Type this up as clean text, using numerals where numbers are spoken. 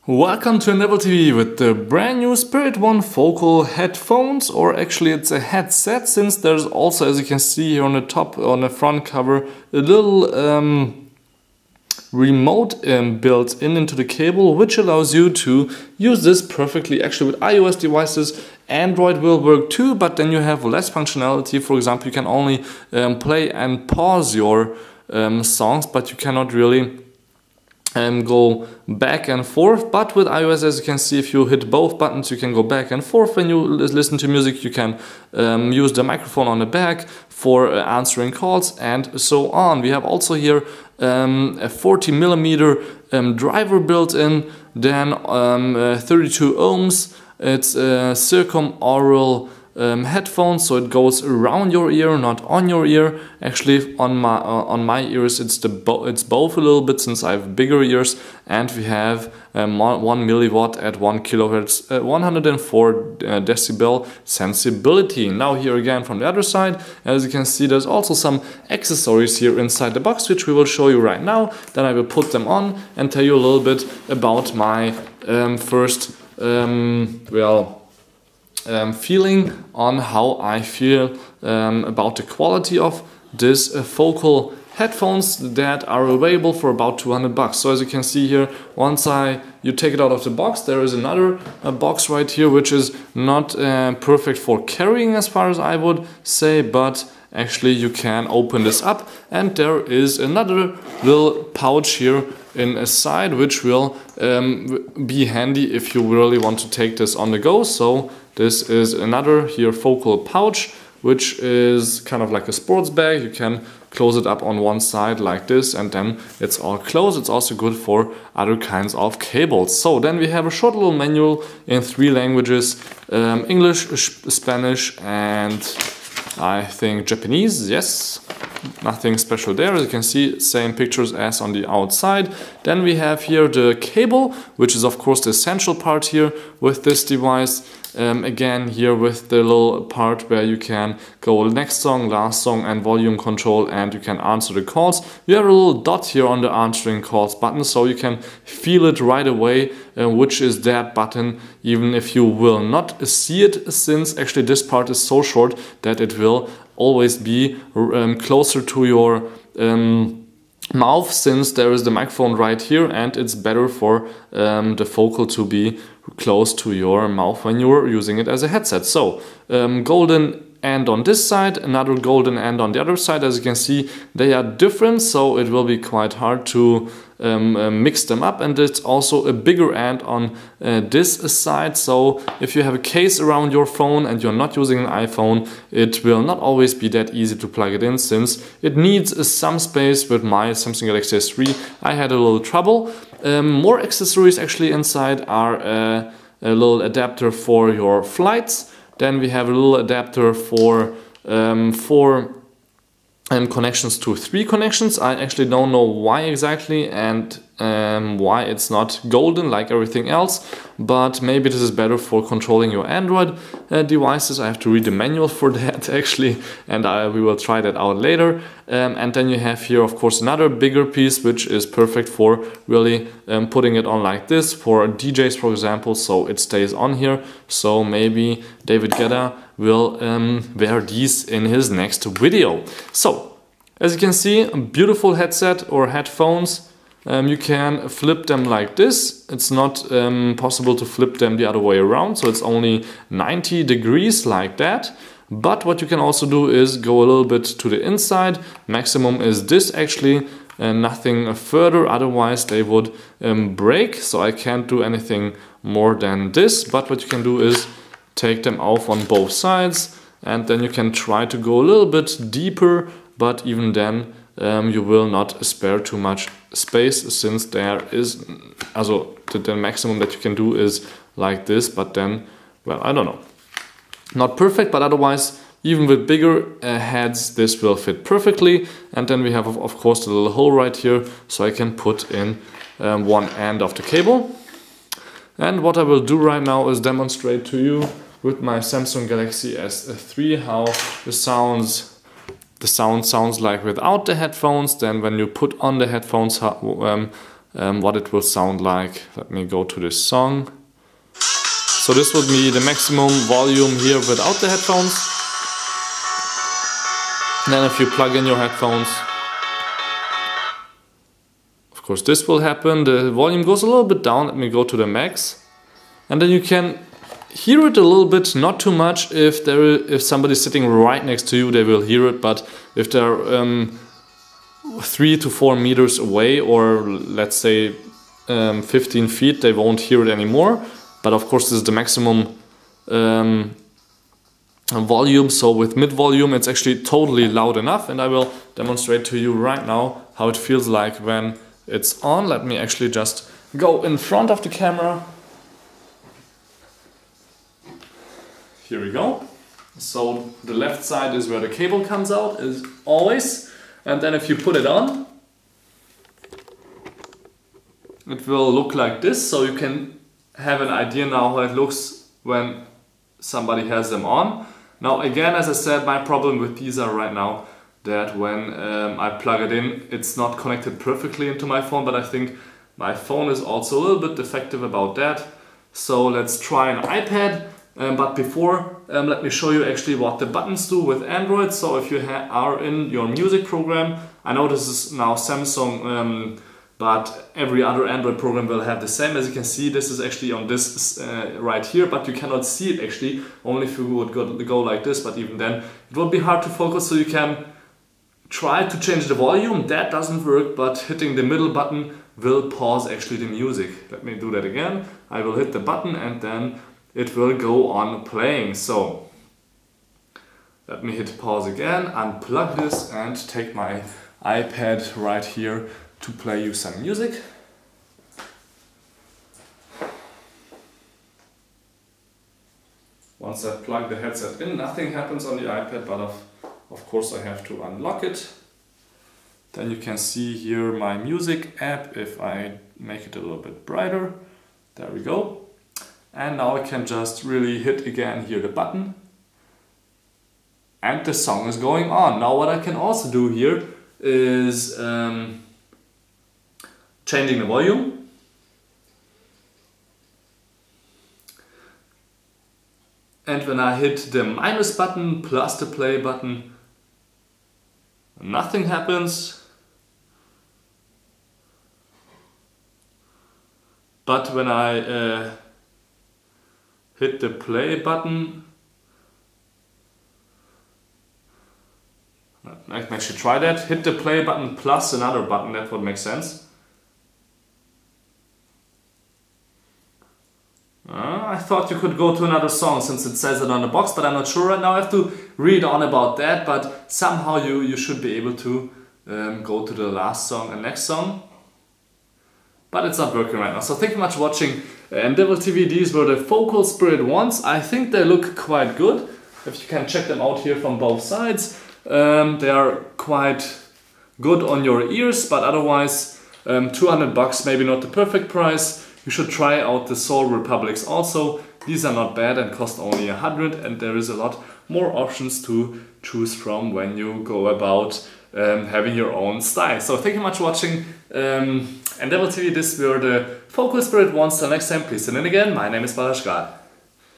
Welcome to Untitled TV with the brand new Spirit One focal headphones, or actually it's a headset, since there's also, as you can see here on the top, on the front cover, a little remote built into the cable, which allows you to use this perfectly. Actually, with iOS devices, Android will work too, but then you have less functionality. For example, you can only play and pause your songs, but you cannot really go back and forth. But with iOS, as you can see, if you hit both buttons, you can go back and forth. When you listen to music, you can use the microphone on the back for answering calls and so on. We have also here a 40mm driver built in, then 32 ohms. It's a circumaural headphones, so it goes around your ear, not on your ear. Actually, on my ears, it's both a little bit, since I have bigger ears. And we have 1 milliwatt at 1 kilohertz, 104 decibel sensibility. Now here again from the other side, as you can see, there's also some accessories here inside the box, which we will show you right now. Then I will put them on and tell you a little bit about my first feeling on how I feel about the quality of this focal headphones that are available for about 200 bucks. So as you can see here, once you take it out of the box, there is another box right here, which is not perfect for carrying, as far as I would say, but actually you can open this up, and there is another little pouch here in a side, which will be handy if you really want to take this on the go. So this is another here focal pouch, which is kind of like a sports bag. You can close it up on one side like this, and then it's all closed. It's also good for other kinds of cables. So then we have a short little manual in 3 languages, English, Spanish, and I think Japanese. Yes, nothing special there. As you can see, same pictures as on the outside. Then we have here the cable, which is of course the essential part here with this device. Again, here with the little part where you can go next song, last song, and volume control, and you can answer the calls. You have a little dot here on the answering calls button, so you can feel it right away, which is that button, even if you will not see it, since actually this part is so short that it will always be closer to your mouth, since there is the microphone right here, and it's better for the focal to be close to your mouth when you're using it as a headset. So golden end on this side, another golden end on the other side. As you can see, they are different, so it will be quite hard to mix them up. And it's also a bigger end on this side, so if you have a case around your phone and you're not using an iPhone, it will not always be that easy to plug it in, since it needs some space. With my Samsung Galaxy S3, I had a little trouble. More accessories actually inside are a little adapter for your flights. Then we have a little adapter for connections to 3 connections. I actually don't know why exactly, and why it's not golden like everything else, but maybe this is better for controlling your Android devices. I have to read the manual for that actually, and we will try that out later. And then you have here of course another bigger piece, which is perfect for really putting it on like this for DJs, for example, so it stays on here. So maybe David Guetta will wear these in his next video. So as you can see, a beautiful headset or headphones. You can flip them like this. It's not possible to flip them the other way around, so it's only 90 degrees like that. But what you can also do is go a little bit to the inside. Maximum is this actually, nothing further, otherwise they would break. So I can't do anything more than this. But what you can do is take them off on both sides, and then you can try to go a little bit deeper, but even then you will not spare too much space, since there is the maximum that you can do is like this. But then, well, I don't know, not perfect, but otherwise even with bigger heads this will fit perfectly. And then we have of course the little hole right here, so I can put in one end of the cable. And what I will do right now is demonstrate to you with my Samsung Galaxy S3 how the sound sounds like without the headphones. Then when you put on the headphones, what it will sound like. Let me go to this song. So this would be the maximum volume here without the headphones. And then if you plug in your headphones, of course this will happen. The volume goes a little bit down. Let me go to the max. And then you can hear it a little bit, not too much. If somebody's sitting right next to you, they will hear it. But if they're 3 to 4 meters away, or let's say 15 feet, they won't hear it anymore. But of course this is the maximum volume, so with mid volume it's actually totally loud enough, and I will demonstrate to you right now how it feels like when it's on. Let me actually just go in front of the camera. Here we go. So the left side is where the cable comes out, as always, and then if you put it on, it will look like this, so you can have an idea now how it looks when somebody has them on. Now again, as I said, my problem with these are right now that when I plug it in, it's not connected perfectly into my phone, but I think my phone is also a little bit defective about that. So let's try an iPad, but before let me show you actually what the buttons do with Android. So if you are in your music program, I know this is now Samsung, but every other Android program will have the same. As you can see, this is actually on this right here, but you cannot see it actually, only if you would go like this, but even then it would be hard to focus, so you can try to change the volume. That doesn't work, but hitting the middle button will pause actually the music. Let me do that again. I will hit the button and then it will go on playing. So let me hit pause again, unplug this and take my iPad right here to play you some music. Once I plug the headset in, nothing happens on the iPad, but of course I have to unlock it. Then you can see here my music app if I make it a little bit brighter. There we go. And now I can just really hit again here the button. And the song is going on. Now what I can also do here is changing the volume. And when I hit the minus button plus the play button, nothing happens. But when I hit the play button, I can actually try that. Hit the play button plus another button, that would make sense. I thought you could go to another song since it says it on the box, but I'm not sure right now. I have to read on about that, but somehow you should be able to go to the last song and next song. But it's not working right now. So thank you much for watching Untitled TV. These were the Focal Spirit ones. I think they look quite good. If you can check them out here from both sides. They are quite good on your ears, but otherwise $200, maybe not the perfect price. You should try out the Soul Republics also. These are not bad and cost only 100, and there is a lot more options to choose from when you go about having your own style. So thank you much for watching Untitled TV. This were the Focal Spirit ones. Till next time, please tune in again. My name is Balazs.